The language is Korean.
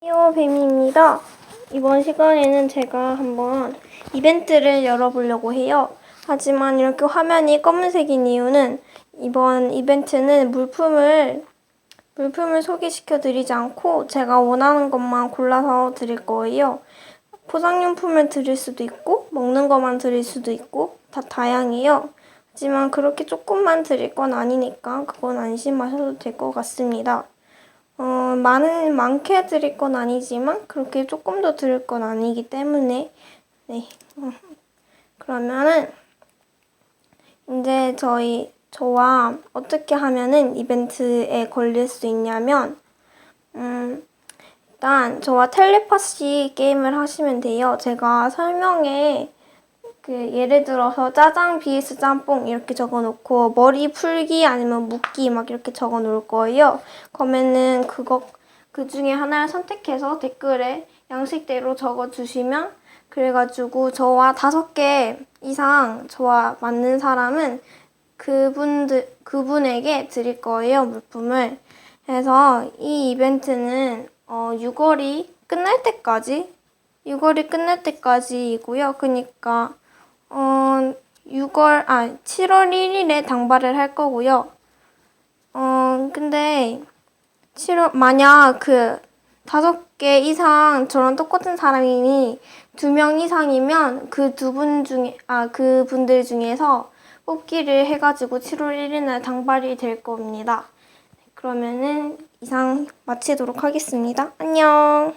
안녕하세요, 뱀입니다. 이번 시간에는 제가 한번 이벤트를 열어보려고 해요. 하지만 이렇게 화면이 검은색인 이유는 이번 이벤트는 물품을 소개시켜 드리지 않고 제가 원하는 것만 골라서 드릴 거예요. 포장용품을 드릴 수도 있고 먹는 것만 드릴 수도 있고 다 다양해요. 하지만 그렇게 조금만 드릴 건 아니니까 그건 안심하셔도 될 것 같습니다. 많게 드릴 건 아니지만 그렇게 조금 더 드릴 건 아니기 때문에 네. 그러면은 이제 저와 어떻게 하면은 이벤트에 걸릴 수 있냐면 일단 저와 텔레파시 게임을 하시면 돼요. 제가 설명에 예를 들어서 짜장 vs 짬뽕 이렇게 적어놓고 머리 풀기 아니면 묶기 막 이렇게 적어놓을 거예요. 그러면은 그 중에 하나를 선택해서 댓글에 양식대로 적어주시면 그래가지고 저와 5개 이상 저와 맞는 사람은 그분에게 드릴 거예요, 물품을. 그래서 이 이벤트는 6월이 끝날 때까지이고요. 그러니까 7월 1일에 당발을 할 거고요. 근데 만약 5개 이상 저랑 똑같은 사람이 2명 이상이면 그분들 중에서 뽑기를 해가지고 7월 1일 날 당발이 될 겁니다. 그러면은 이상 마치도록 하겠습니다. 안녕.